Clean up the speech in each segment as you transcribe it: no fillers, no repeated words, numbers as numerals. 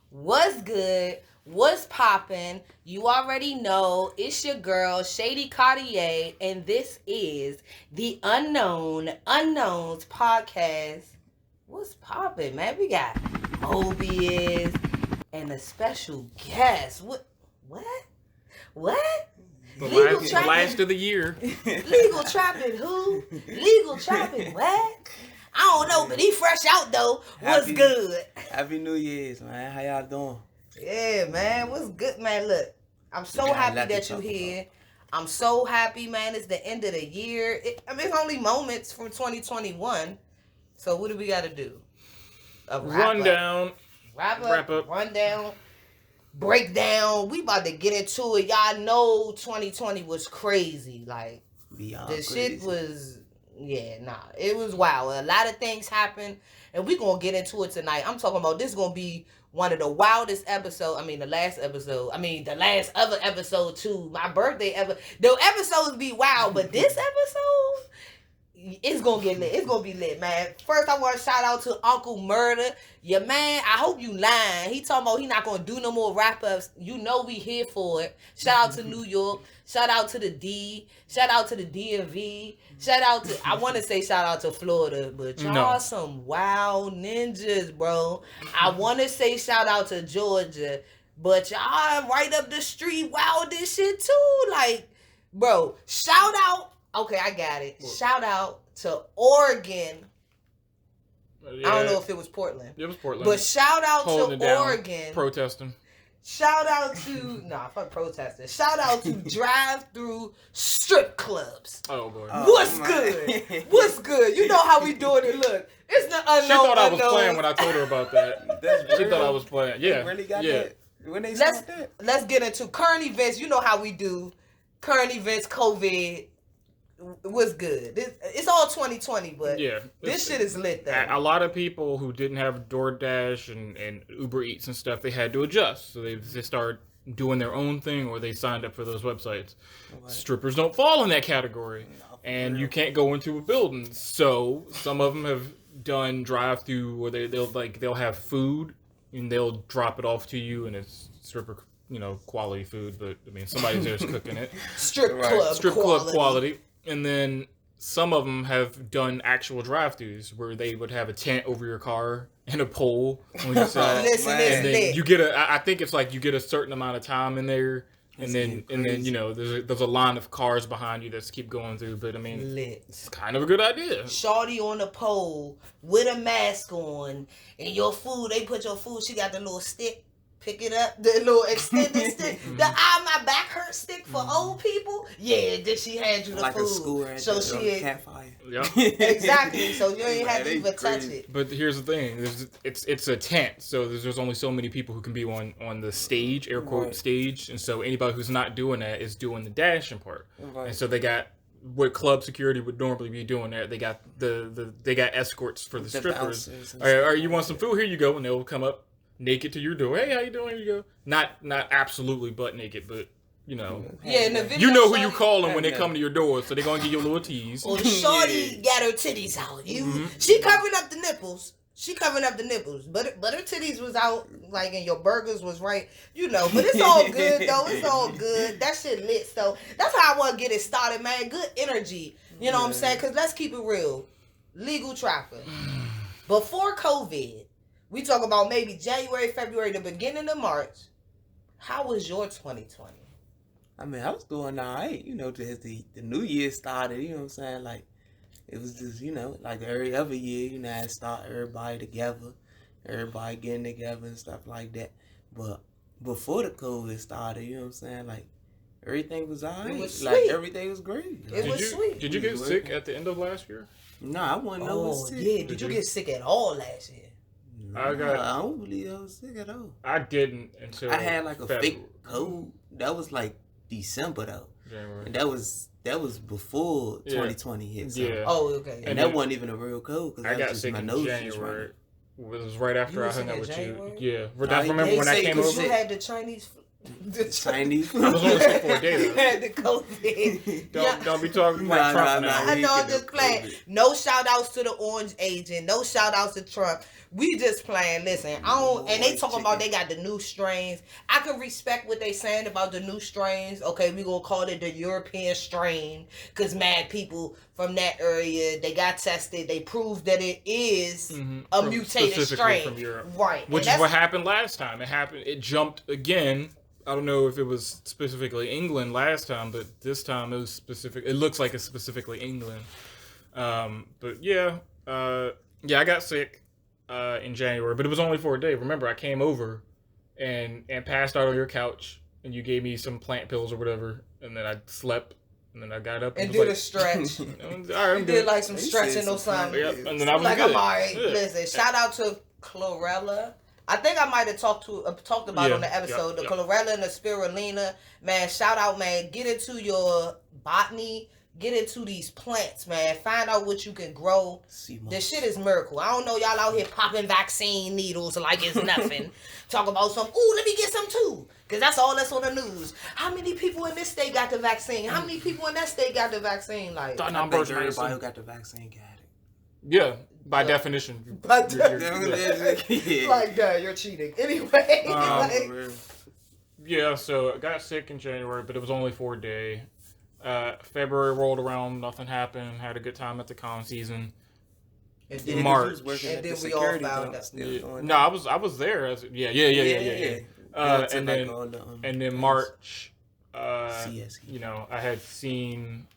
What's good? What's poppin'? You already know it's your girl Shady Cartier, and this is the Unknowns podcast. What's poppin', man? We got Mobius and a special guest. What? The last of the year. Legal trapping who? Legal trapping what? I don't know, but he fresh out though. What's good? Happy New Year's, man. How y'all doing? Yeah, man. What's good, man? Look, I'm so happy that you're here. I'm so happy, man. It's the end of the year. It's only moments from 2021. So what do we got to do? Rundown. Wrap up. Rundown. Breakdown. We about to get into it. Y'all know 2020 was crazy. Like, Beyond the crazy. shit was... it was wild. A lot of things happened, and we're going to get into it tonight. I'm talking about this is going to be one of the wildest episodes. The last other episode too. My birthday episode. The episodes be wild, but this episode, it's going to get lit. It's going to be lit, man. First, I want to shout out to Uncle Murda. Your man, I hope you lying. He talking about he not going to do no more wrap-ups. You know we here for it. Shout out to New York. Shout out to the D. Shout out to the DMV. Shout out to Florida, but y'all some wild ninjas, bro. I want to say shout out to Georgia, but y'all right up the street wild this shit too. Like, bro, shout out. Okay, I got it. Shout out to Oregon. Yeah. I don't know if it was Portland. It was Portland. But shout out Holding to Oregon. Protesting. Shout out to fuck protesting. Shout out to drive-through strip clubs. Oh boy. What's good? What's good? You know how we doing it. Look, it's the unknown. She thought I was playing when I told her about that. She thought I was playing. Yeah. They really got yeah. that. When they start that. Let's get into current events. You know how we do current events. COVID. What's good? It's all 2020, but this shit is lit though. A lot of people who didn't have DoorDash and Uber Eats and stuff, they had to adjust. So they started doing their own thing, or they signed up for those websites. Right. Strippers don't fall in that category, and you can't go into a building. So some of them have done drive-through where they'll have food and they'll drop it off to you, and it's stripper quality food. But somebody's there's cooking it. Strip club quality. And then some of them have done actual drive-thrus where they would have a tent over your car and a pole. Listen, you get I think it's like you get a certain amount of time in there, and then there's a line of cars behind you that's keep going through. But lit. It's kind of a good idea. Shawty on the pole with a mask on, and your food. They put your food. She got the little stick. Pick it up, the little extended stick, the my back hurt stick for old people. Yeah, did she hand you the like food? A school right so there, she campfire. Yep. Exactly. So you ain't have to even touch it. But here's the thing: it's a tent, so there's only so many people who can be on the stage, air quote stage, and so anybody who's not doing that is doing the dashing part. Right. And so they got what club security would normally be doing there. They got they got escorts for the strippers. All right, you want some food? Here you go, and they'll come up naked to your door. Hey, how you doing? Here you go. Not absolutely butt naked, but Yeah, in the video, you know who you calling when they come to your door, so they're gonna give you a little tease. Well, shorty got her titties out. She covering up the nipples. But her titties was out, like, and your burgers was right, But it's all good though. It's all good. That shit lit. So that's how I want to get it started, man. Good energy. You know what I'm saying? Because let's keep it real. Legal trapper. Before COVID. We talk about maybe January, February, the beginning of March. How was your 2020? I was doing all right, just the new year started, you know what I'm saying? Like, it was just, like every other year, I start everybody together, everybody getting together and stuff like that. But before the COVID started, you know what I'm saying? Like, everything was all right. It was sweet. Like, everything was great. It was sweet. Did you get sick at the end of last year? No, I wasn't sick. Yeah. Did you get sick at all last year? I don't believe I was sick at all. I didn't until I had like a fake cold. That was like December though. January. And that was before 2020 hit. So. Yeah. Oh, okay. And that wasn't even a real cold because I got sick in January. It was right after I hung out with January? you. Yeah. Remember when I came over? You had the Chinese flu. Chinese. I was only sick for a day though. Had the COVID. Don't be talking like Trump now. I know, I'm just playing. No shout outs to the orange agent. No shout outs to Trump. We just playing. Listen, I don't. And they talking Chicken. about they got the new strains. I can respect what they saying about the new strains. Okay, we gonna call it the European strain because mad people from that area they got tested. They proved that it is a mutated strain from Europe, right? Which is what happened last time. It jumped again. I don't know if it was specifically England last time, but this time it was specific. It looks like it's specifically England. But yeah, I got sick in January, but it was only for a day. Remember, I came over and passed out on your couch, and you gave me some plant pills or whatever, and then I slept, and then I got up and was did like, a stretch. all right, I'm did good. like some stretching or something. Yep, and then I was like good. I'm alright. Yeah. Listen, shout out to chlorella. I think I might have talked about on the episode the chlorella and the spirulina. Man, shout out, man. Get into your botany. Get into these plants, man. Find out what you can grow. This shit is miracle. I don't know y'all out here popping vaccine needles like it's nothing. Talk about some, ooh, let me get some too. Because that's all that's on the news. How many people in this state got the vaccine? How many people in that state got the vaccine? Like, I think everybody who got the vaccine got it. Yeah, by definition. Like Yeah. that, you're cheating. Anyway. Yeah, so I got sick in January, but it was only for a day. February rolled around, nothing happened. Had a good time at the con season. And then March. And then we all found out. No, I was there. Yeah. And then March, you know, I had seen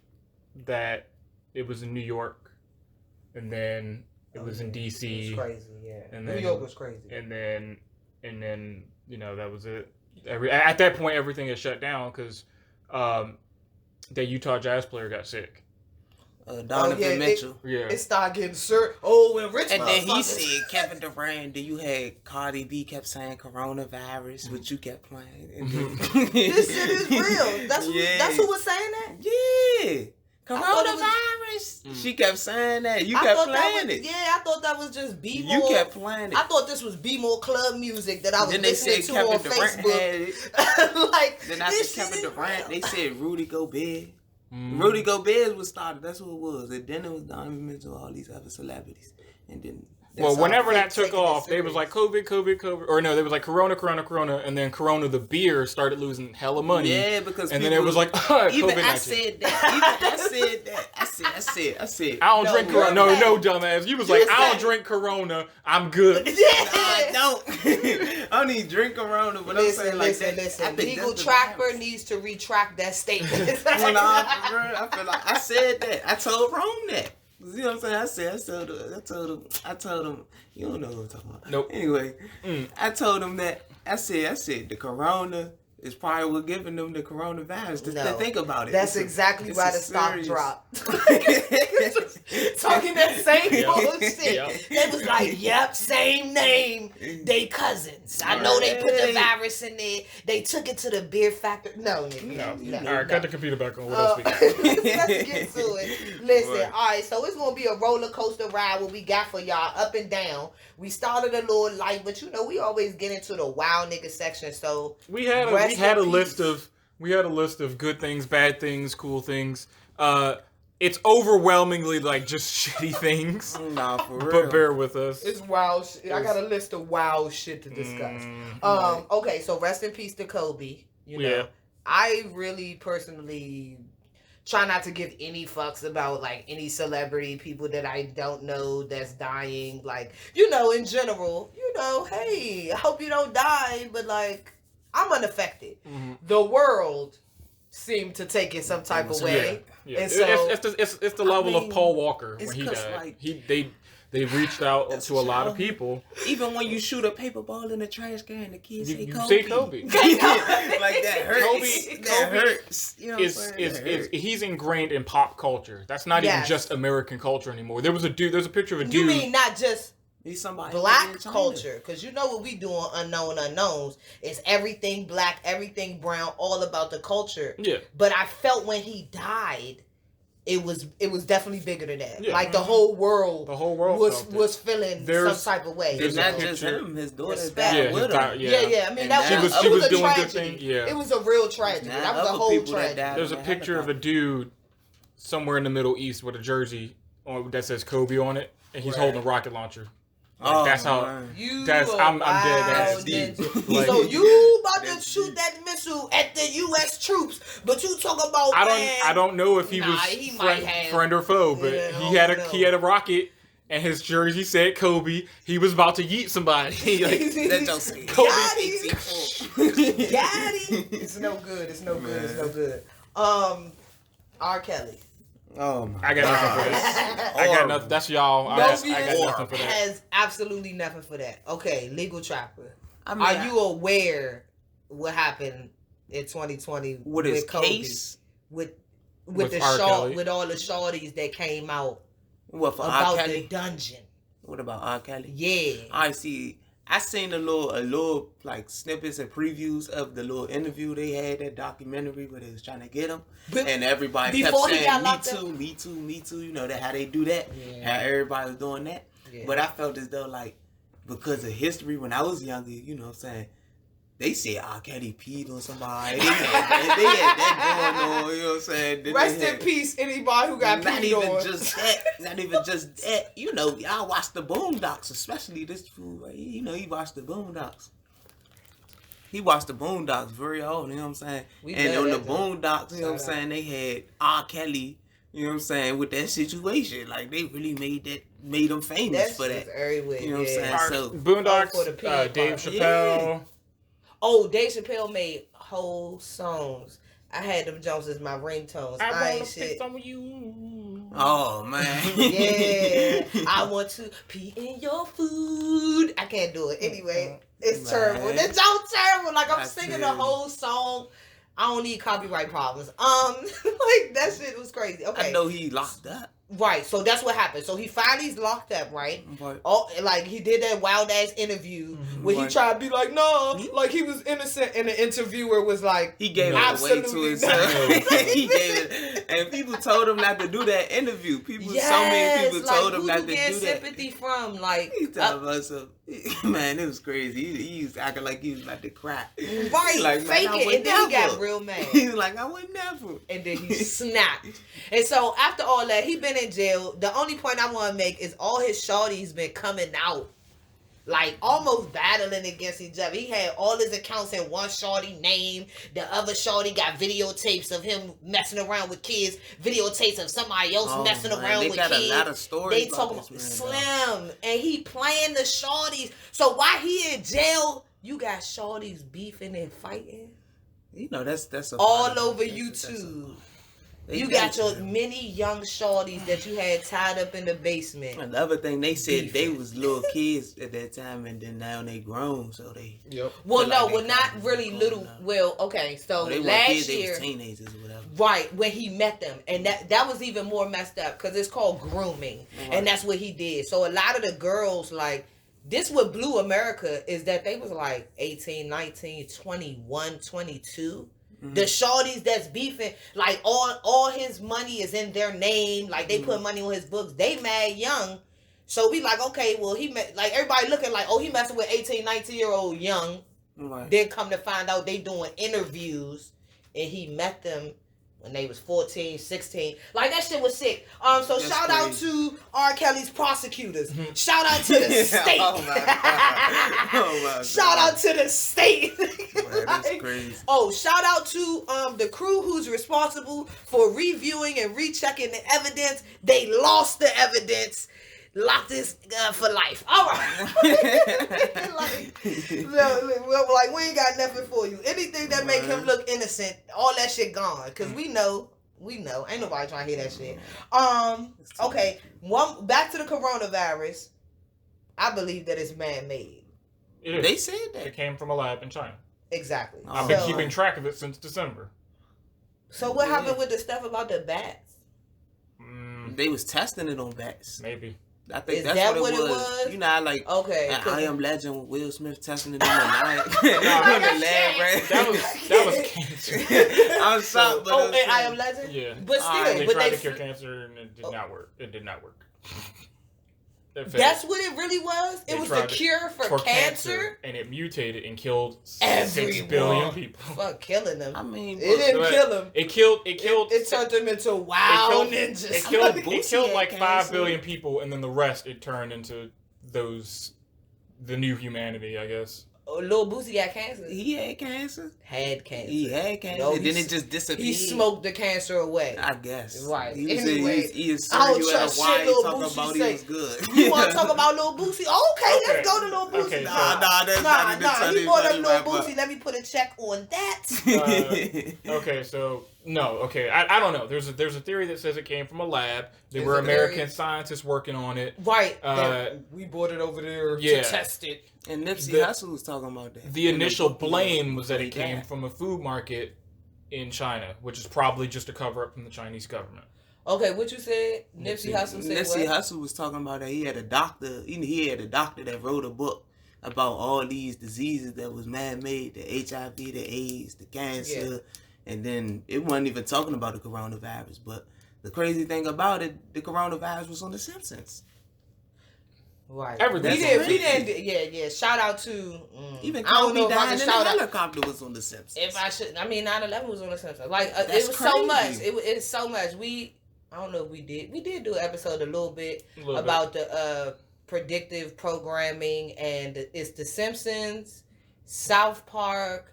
that it was in New York, and then it was in DC. It was crazy, yeah. And New then, York was crazy. And then you know, that was it. At that point, everything had shut down because that Utah Jazz player got sick. Donovan Mitchell. It started getting when Rich and then he said Kevin Durant. Then you had Cardi B kept saying coronavirus, which you kept playing. And then, this shit is real. That's who was saying that. Yeah, coronavirus. She kept saying that. You kept playing it. Yeah, I thought that was just B-more. You kept playing it. I thought this was B-more club music that I was listening to Kevin on Durant Facebook. Like then after Kevin Durant, they said Rudy Gobert. Rudy Gobert was started. That's who it was. And then it was Donovan Mitchell, all these other celebrities. And then whenever that took off, they was like COVID, or no, they was like Corona, and then Corona the beer started losing hella money. Yeah, because and then it was like COVID-19. I said that. I said. I don't drink Corona. No, dumbass. You was like, I don't drink Corona. I'm good. Yeah. No, I don't. I don't even drink Corona. But I'm saying like that. Listen. Legal Trapper needs to retract that statement. I feel like I said that. I told Rome that. You know what I'm saying? I told him, you don't know what I'm talking about. Nope. Anyway, I told him that, I said, the corona is probably what giving them the coronavirus. Just think about it. That's exactly why the stock dropped. Talking that same bullshit. Yep. They was like, yep, same name. They cousins. I know they put the virus in there. They took it to the beer factory. No. All right, cut the computer back on. What else we got? Let's get to it. Listen, all right, so it's going to be a roller coaster ride what we got for y'all, up and down. We started a little light, but you know, we always get into the wild nigga section, so we had a list of good things, bad things, cool things. It's overwhelmingly like just shitty things. Nah, for real. But bear with us. It's wild shit. I got a list of wild shit to discuss. Okay, so rest in peace to Kobe. You know, I really personally try not to give any fucks about like any celebrity, people that I don't know that's dying. Like, you know, in general, you know, hey, I hope you don't die, but like, I'm unaffected. The world seemed to take it some type of way. Yeah. And so, it's the level of Paul Walker when he died. Like, they reached out to a lot of people. Even when you shoot a paper ball in a trash can, the kids say Kobe. Say Kobe. Like that hurts. That hurts. You know what I'm saying? He's ingrained in pop culture. That's not even just American culture anymore. There's a picture of a dude. You mean not just He's somebody black culture? Because you know what we do on Unknown Unknowns is everything black, everything brown, all about the culture. Yeah. But I felt when he died, it was definitely bigger than that. Yeah. Like the whole world was feeling some type of way. It's not just him. His daughter's died with him. Yeah. I mean, that was she was a doing tragedy. good thing. Yeah. It was a real tragedy. That was a whole tragedy. There's a picture of a dude somewhere in the Middle East with a jersey that says Kobe on it, and he's holding a rocket launcher. Like, that's how. man. I'm dead. That's dead. deep. Like- So you about to That's shoot deep. that missile at the U.S. troops, but you talk about I don't know if he Nah, was he might friend, have. friend or foe, but Yeah, he had I a don't he had a rocket and his jersey said Kobe. He was about to yeet somebody. Like, That don't say Got Kobe him. 18-4. Daddy. It's no good. It's no good. It's no good. R. Kelly. Oh my I got nothing for this. I got nothing. That's y'all. I got nothing for that. Has absolutely nothing for that. Okay, legal trapper. I mean, Are you aware what happened in 2020 with his Kobe? case? With With the R. Kelly? with all the shorties that came out What for R. about the Kelly? dungeon? What about R. Kelly? Yeah. I see. I seen a little like snippets and previews of the little interview they had, that documentary where they was trying to get him, and everybody kept before he saying got me locked too, up? me too, me too. You know that how they do that. Yeah. How everybody was doing that. Yeah. But I felt as though like because of history when I was younger, you know what I'm saying. They said R. Kelly peed on somebody. They had that going on. You know what I'm saying. Then Rest they in had- peace, anybody who got not peed even on. just that. Not even just that. You know, y'all watch the Boondocks, especially this fool. Right? You know, he watched the Boondocks. He watched the Boondocks very old. You know what I'm saying? We And love on the that, though. Boondocks, you know what I'm Shout out. saying? They had R. Kelly. You know what I'm saying? With that situation, like they really made them famous That's for just that. everywhere. You know what I'm yeah. saying? So Boondocks, Oh, for the peanut Dave butter. Chappelle. Oh, Dave Chappelle made whole songs. I had them Jones as my ringtones. I I ain't wanna shit. pick on you. oh man. Yeah, I want to pee in your food. I can't do it anyway. It's Man. terrible. It's so terrible. Like I'm I singing feel the you. whole song. I don't need copyright problems. Like that shit was crazy. Okay, I know he locked up. right. So that's what happened. So he finally's locked up, right? But Oh, like he did that wild ass interview where he Right. tried to be like, no, like he was innocent, and the interviewer was like, he gave No. it away to Absolutely himself. not. He gave it, and people told him not to do that interview. People, yes, so many people like, told him who not you to get do that. sympathy from? Like, He told us, man, it was crazy. He was acting like he was about to cry. right, Like, man, fake I it, would and then he got never. real mad. He was like, I would never. And then he snapped. And so after all that, he been in jail. The only point I want to make is all his shorties been coming out, like almost battling against each other. He had all his accounts in one shorty name. The other shorty got videotapes of him messing around with kids. Videotapes of somebody else Oh, messing man, around they with got kids. a lot of stories They about talking this about man, Slim, and he playing the shorties. So while he in jail, you got shorties beefing and fighting You know, that's a all part of it. over That's YouTube. they You do got your it. many young shorties that you had tied up in the basement. And the other thing, they said they Beefing. was little kids at that time, and then now they grown, so they. Yep. Well, feel no, like well, they not kinda really grown little. up. Well, okay, so They weren't last kids, they year, was teenagers or whatever. right, when he met them, and that was even more messed up because it's called grooming, Right. and that's what he did. So a lot of the girls, like, this what blew America is that they was like 18, 19, 21, 22. The shorties that's beefing, like all his money is in their name. Like they put money on his books. They mad young. So we like, okay, well he met, like everybody looking like, oh, he messing with 18, 19-year-old young. Right. Then come to find out they doing interviews and he met them when they was 14, 16. Like that shit was sick. So That's shout out crazy. to R. Kelly's prosecutors. Shout out to the state. Oh my God. Oh my Shout God. out to the state. Man, that's Like, crazy. oh, shout out to the crew who's responsible for reviewing and rechecking the evidence. They lost the evidence. Locked this for life. All right. like we ain't got nothing for you. Anything that make him look innocent, all that shit gone. Cause we know. Ain't nobody trying to hear that shit. Okay. Back to the coronavirus. I believe that it's man-made. It is. They said It that. came from a lab in China. Exactly. Oh. I've been So- keeping track of it since December. So what happened with the stuff about the bats? They was testing it on bats. Maybe. I think Is that's that what it what it was. was? You know, how, like Okay. and 'cause- I Am Legend with Will Smith testing it in the lab. In the lab, right? That was cancer. I'm shocked, but Oh, it was and I Am Legend? Yeah. But still, Alright, They but tried they to cure cancer and it did not work. It did not work. It failed. that's what it really was? They It was the tried to- cure for cancer? and it mutated and killed 6 Everyone. billion people. Fuck, killing them. I mean, It didn't But kill them. It killed. It turned them into wild ninjas. It killed Boosie like had 5 cancer. billion people, and then the rest it turned into the new humanity, I guess. Lil Boosie got cancer. He had cancer. Had cancer. He had cancer. No, and then it just disappeared. He smoked the cancer away. I guess. Right. He was Anyway, he is I don't you at trust a wine shit Lil talking Boosie about say. he was good. You want to talk about Lil Boosie? Okay, let's go to Lil Boosie. Okay, Nah, that's not even He funny, brought up funny Lil rap, Boosie. Let me put a check on that. Okay, so no, okay, I don't know. There's a theory that says it came from a lab. There were a American theory. scientists working on it. Right. We brought it over there to test it. And Nipsey Hussle was talking about that. The initial blame was that it came from a food market in China, which is probably just a cover up from the Chinese government. Okay, what you said? Nipsey Hussle said Nipsey what? Hussle was talking about that he had a doctor. He had a doctor that wrote a book about all these diseases that was man-made, the HIV, the AIDS, the cancer, and then it wasn't even talking about the coronavirus. But the crazy thing about it, the coronavirus was on The Simpsons. Right. Everything. We didn't. Yeah. Shout out to. Even I don't know Kobe if I dying can in the shout out. helicopter was on The Simpsons. If I should, I mean, 9/11 was on The Simpsons. Like it That's was so crazy. much. It's so much. I don't know if we did. We did do an episode a little bit about the predictive programming, and it's The Simpsons, South Park,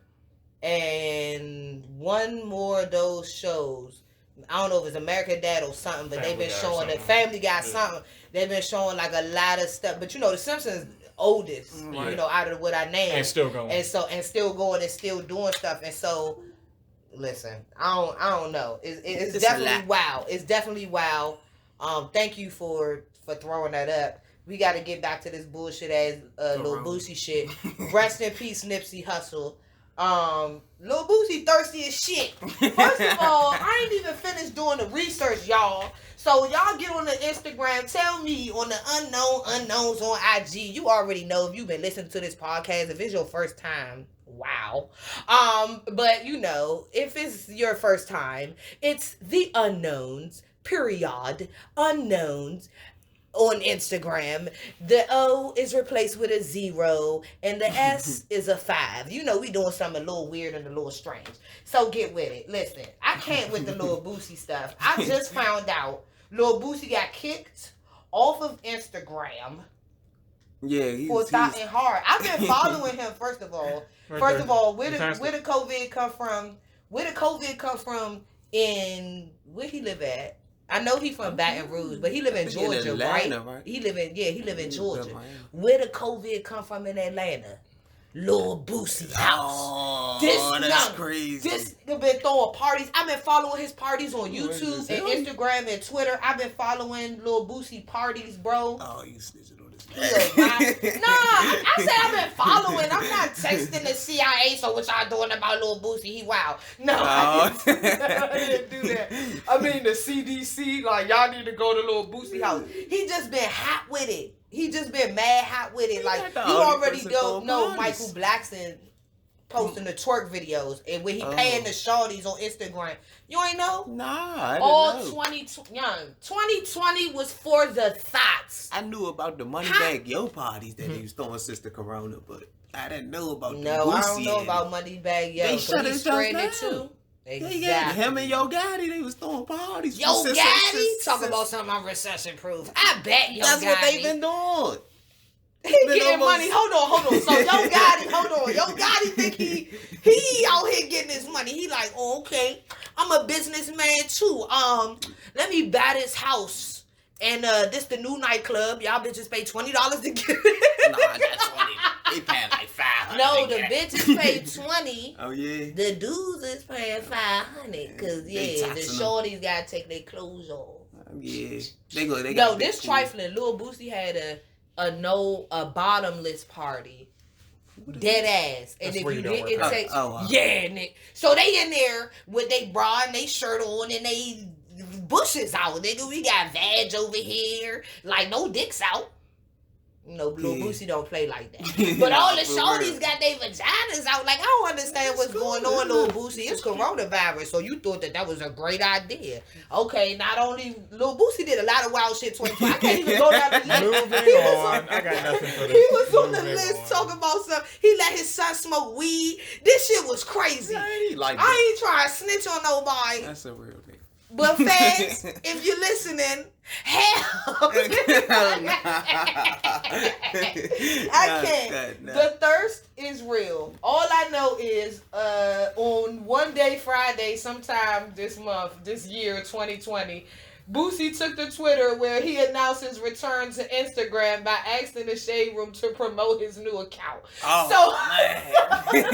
and one more of those shows. I don't know if it's American Dad or something, but they've been showing it. Family Guy something. They've been showing like a lot of stuff. But The Simpsons oldest, out of what I named. And still going. And still going and still doing stuff. And so, listen, I don't know. It's definitely wow. It's definitely wow. Thank you for throwing that up. We got to get back to this bullshit ass Lil Boosie shit. Rest in peace, Nipsey Hussle. Lil Boosie thirsty as shit. First of all, I ain't even finished doing the research, y'all. So y'all get on the Instagram, tell me on the unknowns on IG. You already know if you've been listening to this podcast. If it's your first time, wow. But if it's your first time, it's the Unknowns, period, Unknowns. On Instagram, the O is replaced with a 0 and the S is a 5. We doing something a little weird and a little strange. So get with it. Listen, I can't with the Lil Boosie stuff. I just found out Lil Boosie got kicked off of Instagram. Yeah, for thoughting hard. I've been following him. First of all, where the COVID come from? Where the COVID come from? In where he live at? I know he from Baton Rouge, but he live in Georgia, Atlanta, right? He live in Georgia. Where the COVID come from in Atlanta? Lil Boosie house. That's crazy. This nigga been throwing parties. I've been following his parties on YouTube and Instagram and Twitter. I've been following Lil Boosie parties, bro. Oh, you snitching on this Nah, I said I've been following. I'm not texting the CIA. So what y'all doing about Lil Boosie? He wild. No, I didn't do that. I mean the CDC. Like y'all need to go to Lil Boosie house. He just been hot with it. He just been mad hot with it. Like you already don't know Michael Blackson posting the twerk videos and when he paying the shorties on Instagram. You ain't know? Nah, I didn't know. 2020 was for the thoughts. I knew about the Moneybag Yo parties that he was throwing since the corona, but I didn't know about the Boosie. No, I don't know about Moneybag Yo. They shut his it too. Exactly. Yeah, him and Yo Gotti, they was throwing parties. Yo Gotti? Talk about something I'm recession proof. I bet Yo Gotti. That's what they been doing. He getting money. Hold on. So Yo Gotti think he out here getting his money. He like, oh, okay. I'm a businessman too. Let me buy this house. And this the new nightclub. Y'all bitches pay $20 to get it. Nah, that's $20. They paying like $500. No, the bitches pay $20. Oh yeah. The dudes is paying $500. Cause the shorties gotta take their clothes off. Yeah. They got Yo, this trifling. Lil Boosie had a bottomless party. Dead ass. And That's if where you you don't didn't work take wow. yeah, Nick. So they in there with they bra and they shirt on and they bushes out, nigga. We got vag over here. Like no dicks out. Lil Boosie don't play like that. But all the shorties got their vaginas out. Like, I don't understand what's going on, Lil Boosie. It's coronavirus, so you thought that was a great idea. Okay, not only Lil Boosie did a lot of wild shit 2020. I can't even go down the list. Moving on. I got nothing for this. He was on the list talking about something. He let his son smoke weed. This shit was crazy. Yeah, I ain't trying to snitch on nobody. That's a real thing. But fans, if you're listening, hell, I can't. No. The thirst is real. All I know is on one day Friday, sometime this month, this year, 2020, Boosie took to Twitter where he announced his return to Instagram by asking the Shade Room to promote his new account. Oh, man.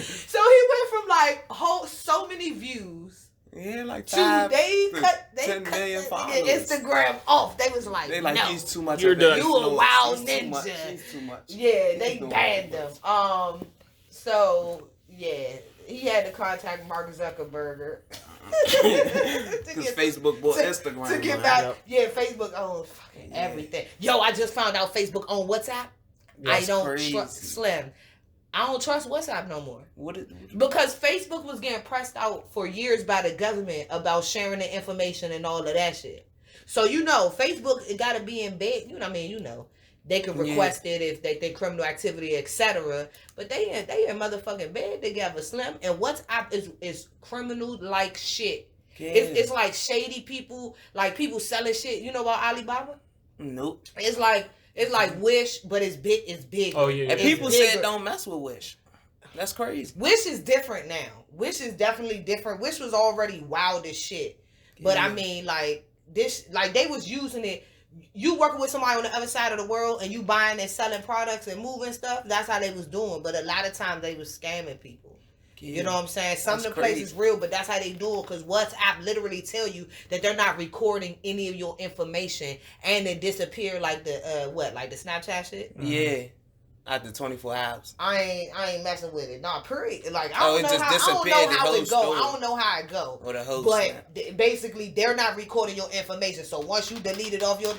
So he went from like so many views. Yeah, like They cut 10 million followers. Instagram off. They was like, They like, no, he's too much. You're of done. an you a influence. wild He's too much. ninja. He's too much. Yeah, they He's banned doing them. So yeah, he had to contact Mark Zuckerberg. Because Facebook bought Instagram. To get man. back, yeah, Facebook owns fucking everything. Yo, I just found out Facebook owns WhatsApp. That's I don't crazy. trust Slim. I don't trust WhatsApp no more. What Because Facebook was getting pressed out for years by the government about sharing the information and all of that shit. So Facebook it gotta be in bed. You know what I mean? They can request it if they criminal activity, etc. But they in motherfucking bed together, Slim. And WhatsApp is criminal like shit. Yeah. It's like shady people, like people selling shit. You know about Alibaba? Nope. It's like Wish, but it's big. It's big. Oh yeah. And It's people bigger. said don't mess with Wish. That's crazy. Wish is different now. Wish is definitely different. Wish was already wild as shit. But I mean, like this, like they was using it. You working with somebody on the other side of the world and you buying and selling products and moving stuff. That's how they was doing. But a lot of times they was scamming people. Yeah. You know what I'm saying? Some That's of the places crazy. real, but that's how they do it. Because WhatsApp literally tell you that they're not recording any of your information and it disappear like the like the Snapchat shit. Yeah. After 24 hours. I ain't messing with it. Nah, period. Like I Oh, don't it know just how disappeared, the it whole go. story. I don't know how it go. Or the host. But basically, they're not recording your information. So once you delete it off your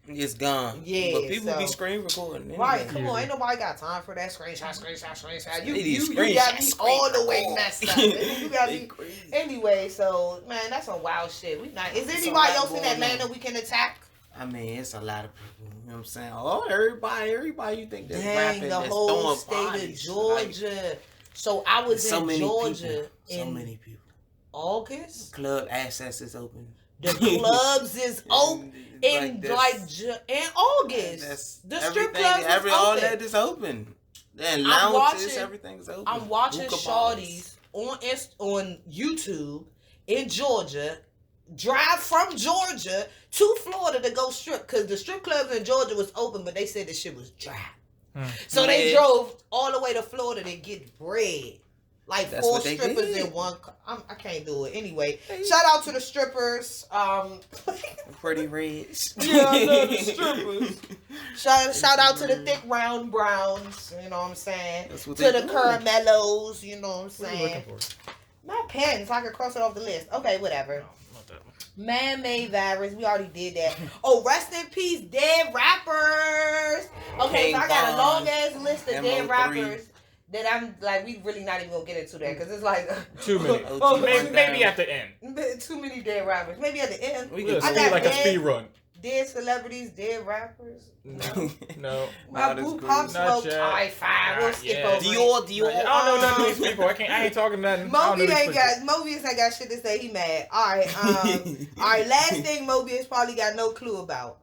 It's gone. Yeah, But people so- be screen recording. Anyway. right. Come on, ain't nobody got time for that screenshot. You They got me screenshot, all the way screen messed up. record. You got They me. crazy. Anyway, so man, that's some wild shit. We not. Is there It's a anybody lot else in going Atlanta on. we can attack? I mean, it's a lot of people. You know what I'm saying? Oh, everybody you think that's Dang, rapping, the that's whole throwing state of bodies, Georgia. So I Like, was so in many Georgia people. So in many people. August. Club access is open. The clubs is open in that's- in August. that's The strip everything- clubs is all open. that is open. And I'm lounges, watching- everything's open. I'm watching Hookah bars. shorties on YouTube in Georgia drive from Georgia to Florida to go strip because the strip clubs in Georgia was open, but they said the shit was dry. So they Yeah. drove all the way to Florida to get bread. Like That's 4 what they strippers did. in one. I can't do it anyway. Shout out to the strippers. Pretty rich. Yeah, I love the strippers. Shout out to the thick round browns. You know what I'm saying? That's what To they the doing. caramellos. You know what I'm What are you looking saying? for? My pen, so I can cross it off the list. Okay, whatever. No, not that one. Man-made virus. We already did that. Oh, rest in peace, dead rappers. Okay, so I got a long ass list of dead MO3. rappers that I'm like, we really not even gonna get into that because it's like Too many. Oh, Maybe at the end. too many dead rappers. Maybe at the end. We We'll can I see got like a dead- speed run. Dead celebrities, dead rappers. No. My that's boo crazy. pop Not smoke. yet. Alright, fine. We'll skip Yeah. over it. Dior. I don't know none of these people. I ain't talking nothing. I don't know Mobius these ain't people. Mobius ain't got shit to say. He mad. Alright, alright. Last thing Mobius probably got no clue about.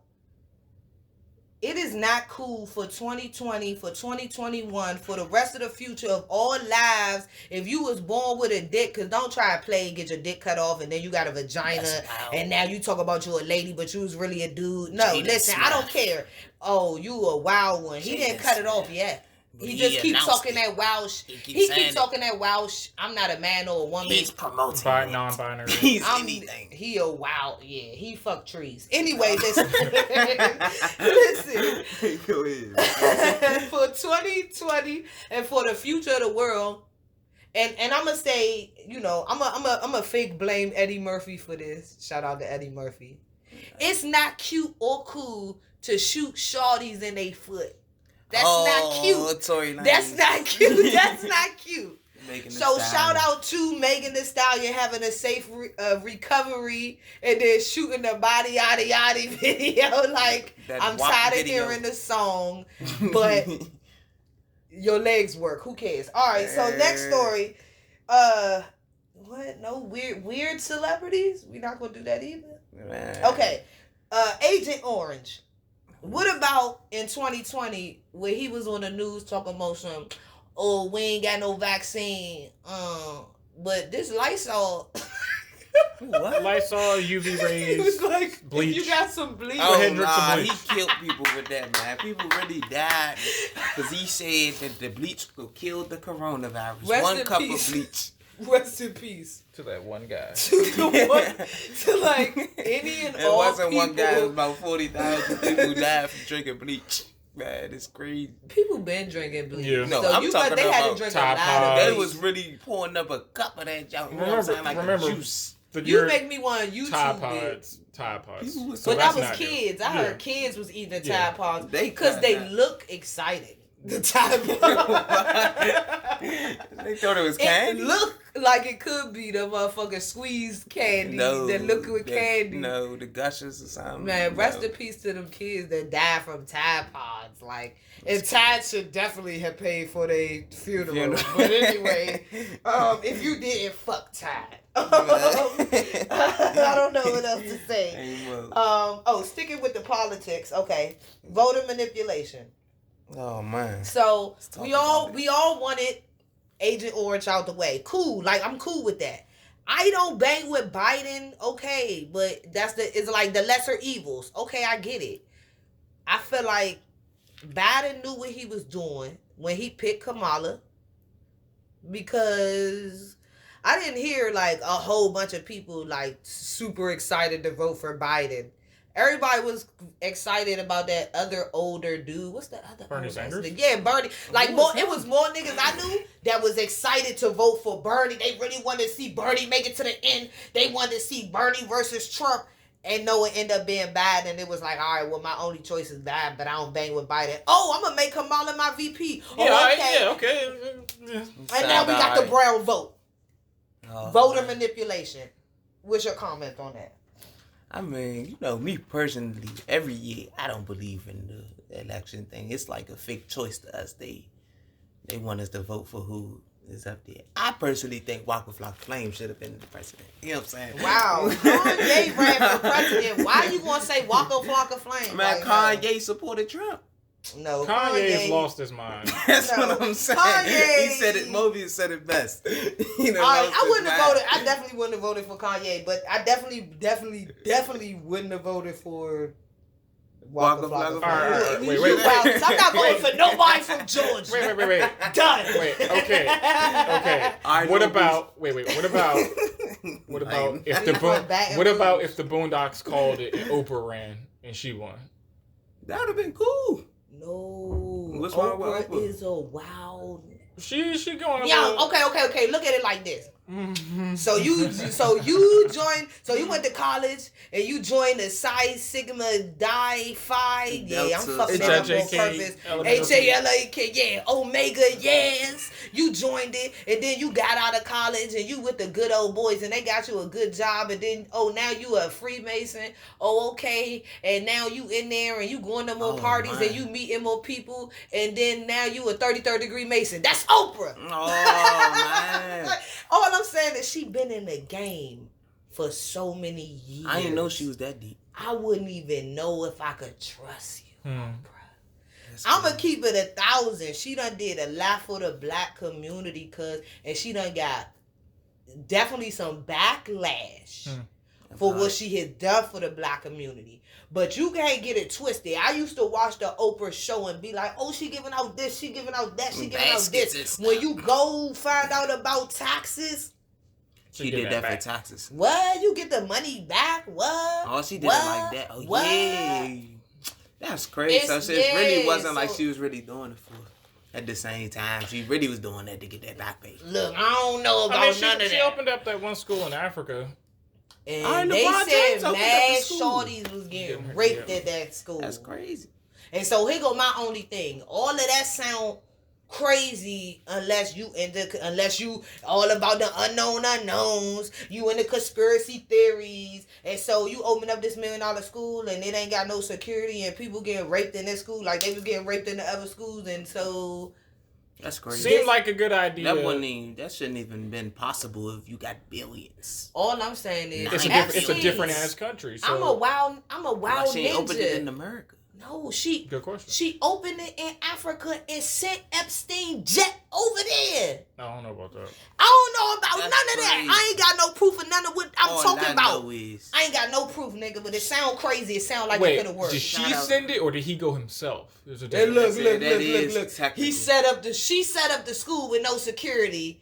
It is not cool for 2020, for 2021, for the rest of the future of all lives. If you was born with a dick, because don't try to play and get your dick cut off and then you got a vagina That's wild. and now you talk about you a lady, but you was really a dude. No, Jada listen, I don't care. Oh, you a wild one. He didn't Jada cut it Smith. off yet. But He he just keeps announced talking it. that wild He He saying keeps it. talking that wild I'm not a man or a woman. He's promoting. Bi- it. non-binary. He's I'm, anything. he a wild, yeah. He fuck trees. Anyway, listen. Listen. Go ahead. For 2020 and for the future of the world, and I'm gonna say, you know, I'm a fake blame Eddie Murphy for this. Shout out to Eddie Murphy. It's not cute or cool to shoot shorties in their foot. That's not cute. Tory That's Lanez. not cute. That's not cute. Making the So style. shout out to Megan Thee Stallion having a safe recovery and then shooting the body yada yada video. Like, That I'm WAP tired of video. hearing the song, but your legs work. Who cares? All right. So next story. What? No weird celebrities? We not gonna do that either. Man. Okay. Agent Orange. What about in 2020 where he was on the news talking about some, oh, we ain't got no vaccine. But this Lysol. What? Lysol, UV rays, He was like, bleach. You got some bleach. Go ahead and Oh, drink some nah, bleach. he killed people with that, man. People really died because he said that the bleach could kill the coronavirus. Rest One in cup peace. of bleach. Rest in peace. To that one guy. To like any and It all wasn't people. one guy. It was about 40,000 people who died from drinking bleach. Man, it's crazy. People been drinking bleach. Yeah. No, So I'm they talking had to about drink Tide a lot of Pods. They bleach. was really pouring up a cup of that junk. You know what I'm saying? Like remember, juice. You make me want to YouTube Tide it. Pods. Tide Pods. People was- But that's that was not new. kids. I Yeah. heard kids was eating the Yeah. Tide Pods They because they cut that. look excited. The Tide Pods. They thought it was candy. It looked like it could be the motherfucking squeeze candy, the liquid candy. No, the gushers or something. Man, rest no. in peace to them kids that died from Tide Pods. Like, and Tide should definitely have paid for their funeral. But anyway, if you didn't, fuck Tide. I don't know what else to say. Sticking with the politics. Okay, voter manipulation. Oh man. So Let's talk we about all wanted Agent Orange out the way. Cool, like I'm cool with that. I don't bang with Biden, okay, but it's like the lesser evils. Okay, I get it. I feel like Biden knew what he was doing when he picked Kamala, because I didn't hear like a whole bunch of people like super excited to vote for Biden. Everybody was excited about that other older dude. What's the other? Bernie Sanders? Yeah, Bernie. Like it was more niggas I knew that was excited to vote for Bernie. They really wanted to see Bernie make it to the end. They wanted to see Bernie versus Trump. And no, it ended up being Biden. And it was like, all right, well, my only choice is Biden, but I don't bang with Biden. Oh, I'm going to make Kamala my VP. Yeah, Oh, okay. And now we got the brown vote. Oh, Voter man. manipulation. What's your comment on that? I mean, you know, me personally, every year I don't believe in the election thing. It's like a fake choice to us. They want us to vote for who is up there. I personally think Waka Flocka Flame should have been the president. You know what I'm saying? Wow. Kanye ran for president. Why you going to say Waka Flocka Flame? Man, Like, Kanye supported Trump. No, Kanye's lost his mind. That's No. what I'm saying. Kanye. He said it. Mobius said it best. You know, All right, lost I his wouldn't have mind. voted. I definitely wouldn't have voted for Kanye, but I definitely wouldn't have voted for Waka Flocka. All right, You- wait, you wait. wild, 'cause I'm not voting for nobody from Georgia. Wait. Done. Wait, okay. I What know about what about if the You going back and what about forth. if the Boondocks called it and Oprah ran and she won? That would have been cool. No. What's wrong with Oprah Oprah? is a wild. She going. Yeah. Okay. Look at it like this. Mm-hmm. So you went to college and you joined the Psi Sigma Di Phi. Yeah, I'm Delta. fucking that up on HIJK, purpose. elemental HALAK, yeah, Omega, yes. You joined it, and then you got out of college and you with the good old boys, and they got you a good job, and then now you a Freemason. Oh, okay, and now you in there and you going to more parties man. and you meeting more people, and then now you a 33rd degree Mason. That's Oprah. Oh man. All I'm saying is she been in the game for so many years. I didn't know she was that deep. I wouldn't even know if I could trust you, Hmm. Oprah. I'm gonna keep it 1,000. She done did a lot for the black community, and she done got definitely some backlash for what she has done for the black community. But you can't get it twisted. I used to watch the Oprah show and be like, oh, she giving out this, she giving out that, she giving out Baskets and this. stuff. When you go find out about taxes, She did that for taxes. what? You get the money back? What? Oh, she did What? it like that. Oh, What? yeah. That's crazy. It's- So it really yeah, wasn't like so- she was really doing it for. At the same time, she really was doing that to get that back pay. Look, I don't know about I mean, none of she that. opened up that one school in Africa. And know they LeBron said James opened up mad a school. shorties was getting Yeah, raped yeah. at that school. That's crazy. And so here go my only thing. All of that sound crazy unless you all about the unknown unknowns, you in the conspiracy theories, and so you open up this $1 million school and it ain't got no security and people getting raped in this school like they was getting raped in the other schools, and so That's crazy. Seemed like a good idea. That shouldn't even been possible if you got billions. All I'm saying is it's a different ass country. So. I'm a wild Why she ain't ninja. opened it in America? No, Good question. She opened it in Africa and sent Epstein jet over there. I don't know about that. I don't know about That's none of that. crazy. I ain't got no proof of none of what I'm talking about. Is... I ain't got no proof, nigga, but it sound crazy. It sound like it could have worked. Did she send it or did he go himself? And look. She set up the school with no security.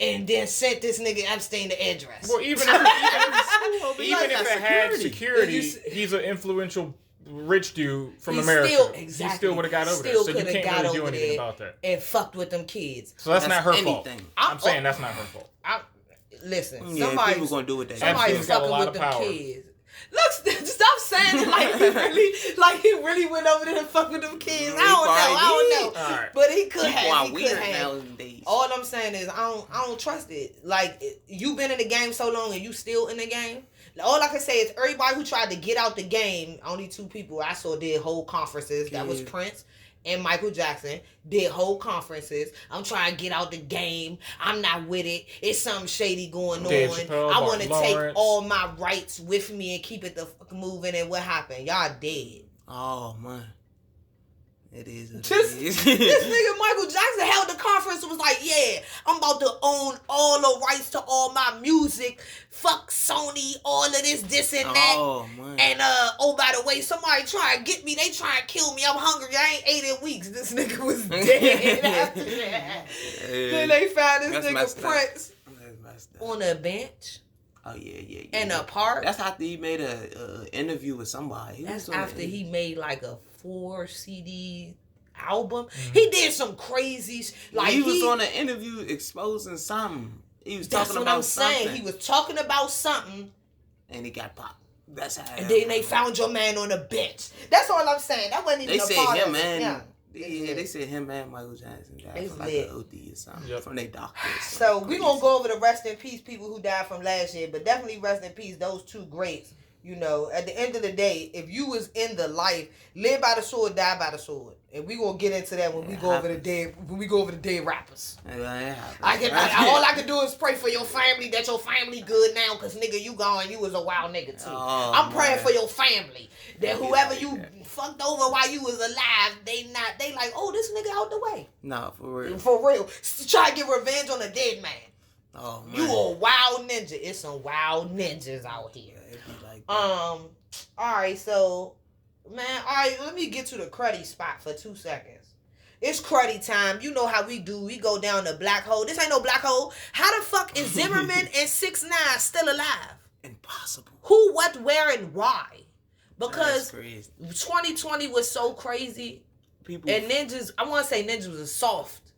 And then sent this nigga Epstein the address. Well, even if it had security, he's an influential rich dude from America. He still would have got over there. So you can't really do anything about that. And fucked with them kids. So that's not her fault. I'm saying that's not her fault. Listen, people gonna do what they somebody's fucking with them power. kids. Look, stop saying it like he really went over there and fucked with them kids. I don't know. Right. But he could have. Nowadays. All I'm saying is I don't trust it. Like, you been in the game so long and you still in the game. All I can say is everybody who tried to get out the game, only 2 people I saw did whole conferences. That was Prince and Michael Jackson. Did whole conferences. I'm trying to get out the game. I'm not with it. It's something shady going on. Chappelle, I want to take Lawrence. all my rights with me and keep it the fuck moving. And what happened? Y'all dead. Oh, man. It is. This nigga Michael Jackson held the conference and was like, yeah, I'm about to own all the rights to all my music. Fuck Sony, all of this and that. Oh, man. And, by the way, somebody try to get me. They try to kill me. I'm hungry. I ain't ate in weeks. This nigga was dead after that. Then they found this nigga Prince on a bench. Oh, yeah. In a park. That's after he made a interview with somebody. That's after he made like a 4 CD album. He did some crazy like he was on an interview exposing something. He was talking about something. That's what I'm saying. He was talking about something, and he got popped. That's how. And then they found your man on a bench. That's all I'm saying. That wasn't even they a said part him of it. and they said him and Michael Jackson died from like an OD or something from their doctors. So we gonna go over the rest in peace people who died from last year, but definitely rest in peace those 2 greats. You know, at the end of the day, if you was in the life, live by the sword, die by the sword, and we gonna get into that when we go over the dead rappers. All I can do is pray for your family that your family good now, cause nigga, you gone, you was a wild nigga too. I'm praying for your family that whoever you fucked over while you was alive, they like, oh, this nigga out the way. No, for real. For real. Try to get revenge on a dead man. Oh man. You a wild ninja. It's some wild ninjas out here. Alright, so let me get to the cruddy spot for 2 seconds. It's cruddy time. You know how we do. We go down the black hole. This ain't no black hole. How the fuck is Zimmerman and 6ix9ine still alive? Impossible. Who, what, where, and why? Because 2020 was so crazy. And ninjas, I want to say ninjas was soft.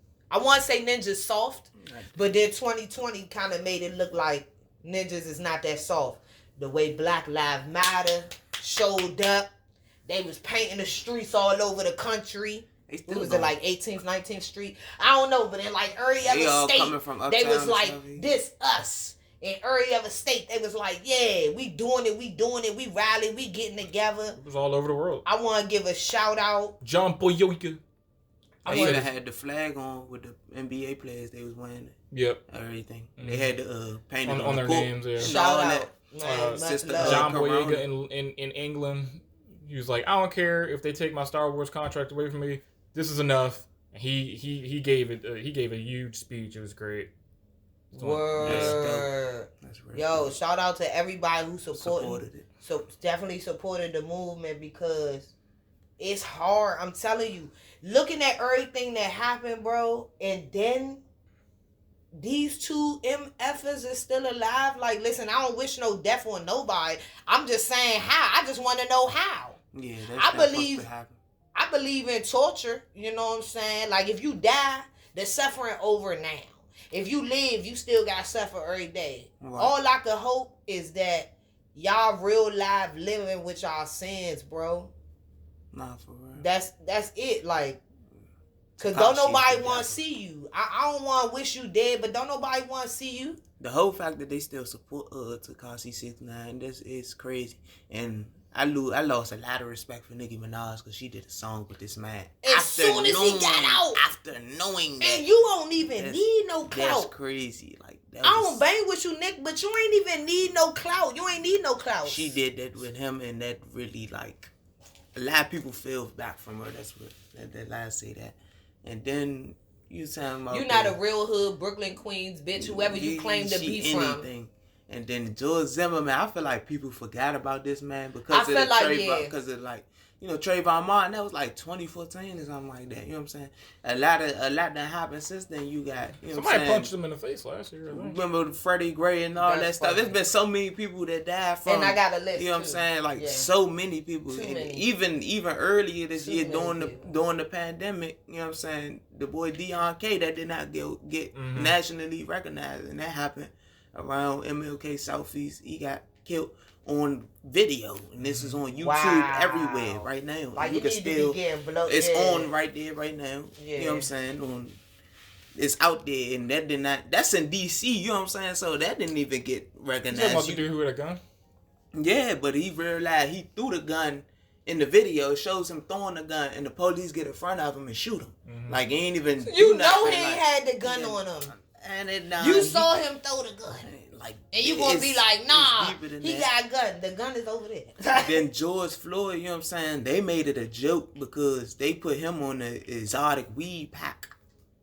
But then 2020 kind of made it look like ninjas is not that soft. The way Black Lives Matter showed up, they was painting the streets all over the country. It was like 18th, 19th Street. I don't know, but in like every other state, they was like, this us. In every other state, they was like, yeah, we doing it, we rallying, we getting together. It was all over the world. I want to give a shout out. John Boyega. They even had the flag on with the NBA players. They was wearing it. Yep. Everything. They had the painting on their names. Yeah. Shout out. John Boyega in England. He was like, I don't care if they take my Star Wars contract away from me. This is enough. He gave a huge speech. It was great. Word. Yo, shout out to everybody who supported it. So definitely supported the movement because it's hard. I'm telling you, looking at everything that happened, bro, and then these 2 MFers is still alive. Like, listen, I don't wish no death on nobody. I'm just saying how. I just want to know how. Yeah, I believe in torture. You know what I'm saying? Like, if you die, the suffering over now. If you live, you still got to suffer every day. Right. All I could hope is that y'all real life living with y'all sins, bro. Nah, for real. That's it. Like, cause don't nobody want to see you. I don't want to wish you dead, but don't nobody want to see you. The whole fact that they still support Tekashi 6ix9ine, this is crazy. And I lost a lot of respect for Nicki Minaj because she did a song with this man. As soon as he got out. Afternoon. knowing that. And you don't even need no clout. That's crazy. Like I don't bang with you, Nick, but you ain't even need no clout. You ain't need no clout. She did that with him, and that really, like, a lot of people feel back from her. That's what that last say that. And then you talking about you not a real hood Brooklyn Queens bitch, whoever you claim to be from. And then George Zimmerman, I feel like people forgot about this man because because of like, you know, Trayvon Martin, that was like 2014 or something like that. You know what I'm saying? A lot that happened since then. You got, you know, somebody punched him in the face last year. Remember Freddie Gray and all that stuff. There's been so many people that died from. And I got a list. You know what I'm saying? Like so many people. Too many. Even earlier this year during the pandemic. You know what I'm saying? The boy Deion K that did not get nationally recognized, and that happened around MLK Southeast. He got killed on video, and this is on YouTube everywhere right now. Like you can still, it's on right there right now. Yeah. You know what I'm saying? It's out there, and that did not. That's in DC. You know what I'm saying? So that didn't even get recognized. You talking about the dude who had a gun? Yeah, but he realized he threw the gun. In the video, it shows him throwing the gun, and the police get in front of him and shoot him. Like he ain't even. You know he ain't had the gun on him. And you saw him throw the gun. Like, and you gonna be like, nah, he got a gun. The gun is over there. Then George Floyd, you know what I'm saying? They made it a joke because they put him on the exotic weed pack.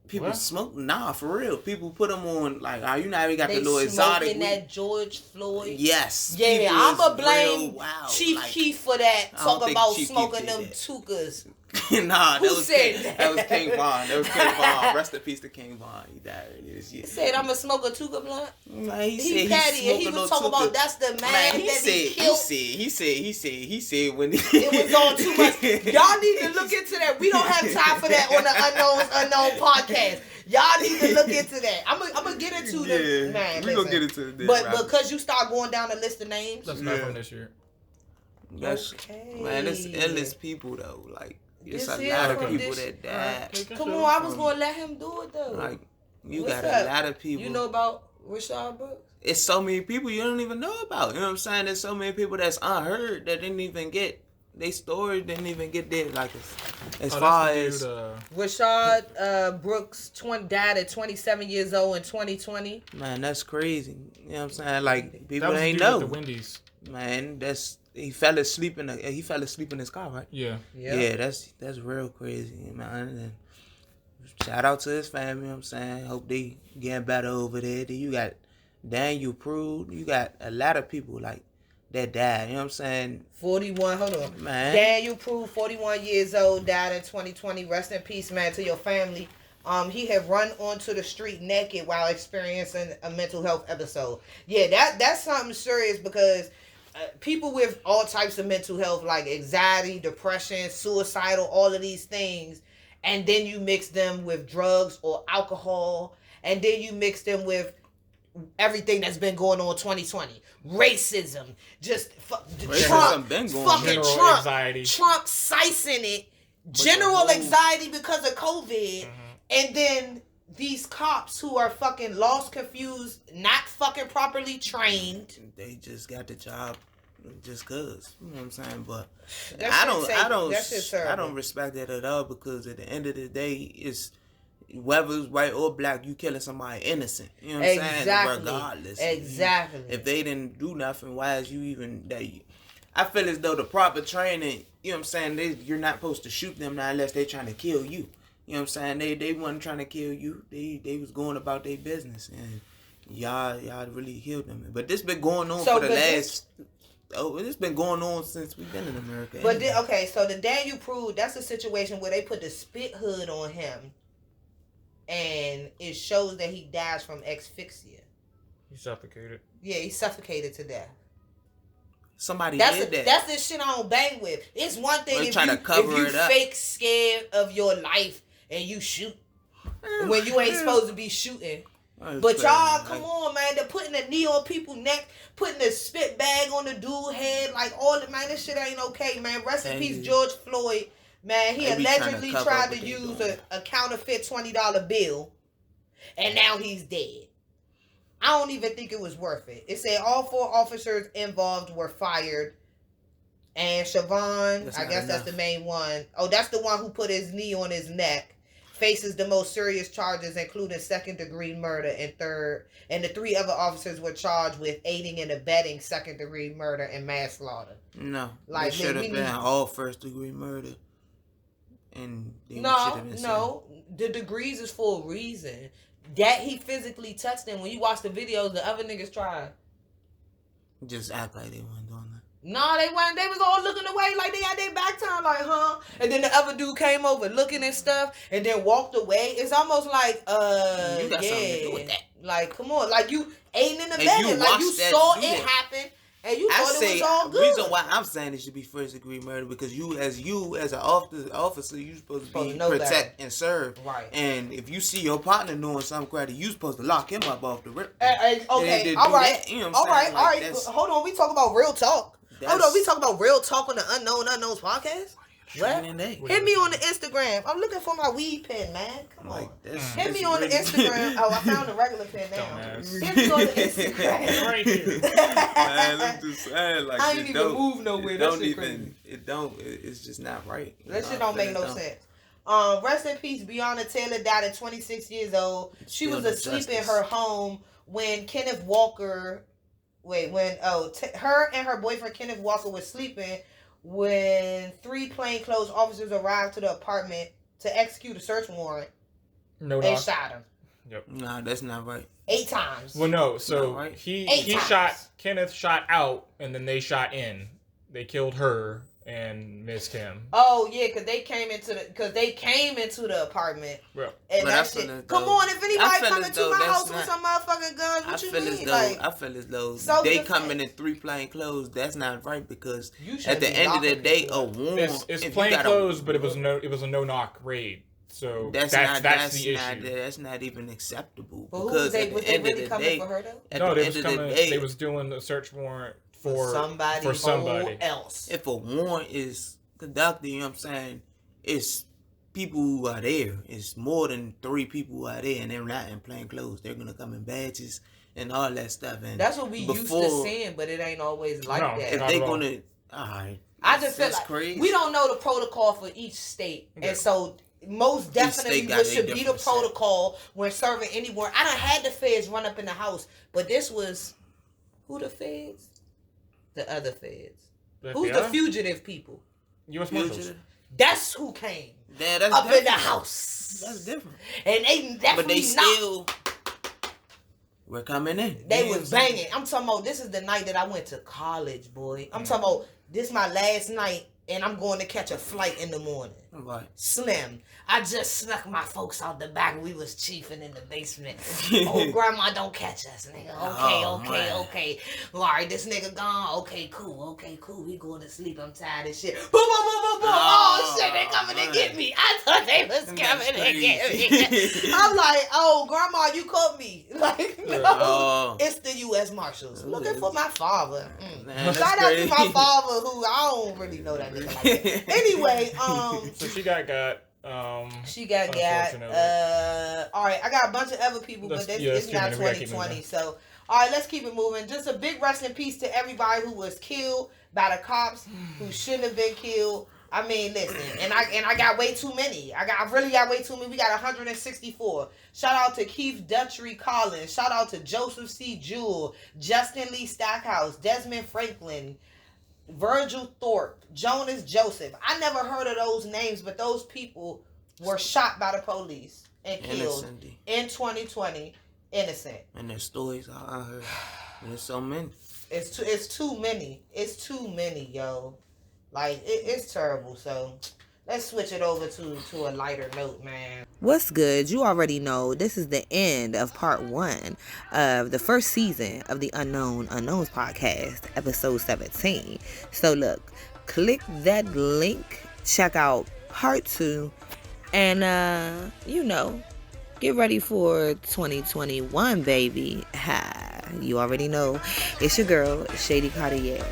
People smoke, for real. People put him on, like, you know how we got the little exotic weed. That George Floyd. Yes. Yeah, I'ma blame Chief Keef for that. Talk about smoking them tukas. That was King Von. That was King Von. Rest in peace to King Von. He died earlier this year. He said, "I'm gonna smoke a tuka blunt." He was talking about that's the man that he killed. He said when it was on too much. Y'all need to look into that. We don't have time for that on the Unknown podcast. Y'all need to look into that. I'm gonna get into the man. We gonna get into this. But because you start going down the list of names, that's not from this year. Man, it's endless people though. Like. It's a lot of people that died. Come on, I was gonna let him do it though. Like got a lot of people. You know about Rashad Brooks? It's so many people you don't even know about. You know what I'm saying? There's so many people that's unheard that didn't even get their story. Didn't even get there. Like as far as Rashad Brooks died at 27 years old in 2020. Man, that's crazy. You know what I'm saying? Like people that ain't know. The Wendy's. Man, he fell asleep in his car, right? Yeah. Yeah, that's real crazy, man. And shout out to his family, you know what I'm saying? Hope they getting better over there. Then you got Daniel Prude. You got a lot of people like that died, you know what I'm saying? 41, hold on. Man. Daniel Prude, 41 years old, died in 2020. Rest in peace, man, to your family. He had run onto the street naked while experiencing a mental health episode. Yeah, that's something serious because people with all types of mental health, like anxiety, depression, suicidal, all of these things, and then you mix them with drugs or alcohol, and then you mix them with everything that's been going on 2020. Racism, just Trump, anxiety. Trump sicing it, general anxiety because of COVID, and then these cops who are fucking lost, confused, not fucking properly trained. They just got the job just cause. You know what I'm saying? But I don't respect that at all because at the end of the day, it's whether it's white or black, you killing somebody innocent. You know what I'm saying? Regardless. Exactly. If they didn't do nothing, why is you even I feel as though the proper training, you know what I'm saying, you're not supposed to shoot them now unless they're trying to kill you. You know what I'm saying? They wasn't trying to kill you. They was going about their business, and y'all really healed them. But this been going on for the last. It's been going on since we've been in America. But so the Daniel Prude, that's a situation where they put the spit hood on him, and it shows that he dies from asphyxia. He suffocated. Yeah, he suffocated to death. Somebody did that. That's the shit I don't bang with. It's one thing if you fake scared of your life and you shoot when you ain't supposed to be shooting. But y'all, come on, man. They're putting a knee on people's neck, putting a spit bag on the dude's head, like all the, man, this shit ain't okay, man. Rest in peace, George Floyd. Man, he allegedly tried to use a counterfeit $20 bill, and now he's dead. I don't even think it was worth it. It said all 4 officers involved were fired. And Siobhan, I guess that's the main one. Oh, that's the one who put his knee on his neck. faces the most serious charges, including second-degree murder and the 3 other officers were charged with aiding and abetting second-degree murder and manslaughter. No, Like, it should have been all first-degree murder. And no, the degrees is for a reason. That he physically touched them. When you watch the videos, the other niggas tried. Just act like they weren't doing that. No, they weren't. They was all looking away like they had their back turned, like, huh? And then the other dude came over looking and stuff and then walked away. It's almost like, you got something to do with that. Like, come on. Like, you aiding and abetting. Like, you saw it happen and you thought it was all good. The reason why I'm saying it should be first degree murder because you as an officer, you supposed to be protect and serve. Right. And if you see your partner doing something crazy, you supposed to lock him up off the rip. Okay, all right. That, you know what I'm saying? All right. Hold on, we talk about real talk. Hold on, we talk about real talk on the Unknowns podcast. What? Hit me on the Instagram. I'm looking for my weed pen, man. Come on. Hit me on the Instagram. Oh, I found the regular pen now. Hit me on the Instagram. Right here. Man, I'm just saying, like, I ain't even move nowhere. It's just not right. That shit don't make no sense. Rest in peace, Breonna Taylor died at 26 years old. She was asleep in her home when Kenneth Walker... her and her boyfriend Kenneth Walker was sleeping when 3 plainclothes officers arrived to the apartment to execute a search warrant. No, they shot him. Yep. Nah, that's not right. 8 times. Well, no. So right. he shot, Kenneth shot out, and then they shot in. They killed her and missed him. Oh yeah, because they came into the apartment. Bro. And that shit. Come on, if anybody come into my house with some motherfucking guns, what you mean? I feel as though they coming in 3 plain clothes. That's not right because at the end of the day, a warrant. It's plain clothes, but it was a no knock raid. So that's the issue. That's not even acceptable. But because at the end of the day, for her though? They was doing a search warrant for somebody else. If a warrant is conducted, you know what I'm saying, it's people who are there. It's more than 3 people who are there, and they're not in plain clothes. They're gonna come in badges and all that stuff. And that's what we used to seeing, but it ain't always like that. If they gonna, all right. I just feel like crazy. We don't know the protocol for each state, and so. Most definitely what should be the protocol when serving any warrant. I done had the feds run up in the house, but this was who the feds? The other feds. Who's the fugitive people? U.S. Marshals. That's who came that's up different. in the house. That's different. And they definitely but they still were coming in. They was banging. I'm talking about this is the night that I went to college, boy. I'm talking about this my last night. And I'm going to catch a flight in the morning. Right. Slim. I just snuck my folks out the back. We was chiefing in the basement. Oh, grandma, don't catch us, nigga. Okay. All right, this nigga gone. Okay, cool. We going to sleep. I'm tired of shit. Boom. Oh, shit, they coming to get me. I thought they was coming to get me. I'm like, oh, grandma, you caught me. Like, no. It's the U.S. Marshals. Looking for my father. Shout out to my father, who I don't really know that nigga. Anyway, so she got she got all right, I got a bunch of other people, but it's not 2020. So all right, let's keep it moving. Just a big rest in peace to everybody who was killed by the cops who shouldn't have been killed. I mean, listen, and I got way too many. I really got way too many. We got 164. Shout out to Keith Dutry Collins. Shout out to Joseph C. Jewell, Justin Lee Stackhouse, Desmond Franklin, Virgil Thorpe, Jonas Joseph. I never heard of those names, but those people were shot by the police and killed in 2020. Innocent. And their stories I heard. There's so many. It's too many. It's too many, yo. Like it's terrible. So let's switch it over to a lighter note, man. What's good? You already know this is the end of part 1 of the first season of the Unknowns podcast, episode 17. So look, click that link, check out part 2, and get ready for 2021, baby. Ha! You already know it's your girl, Shady Cartier.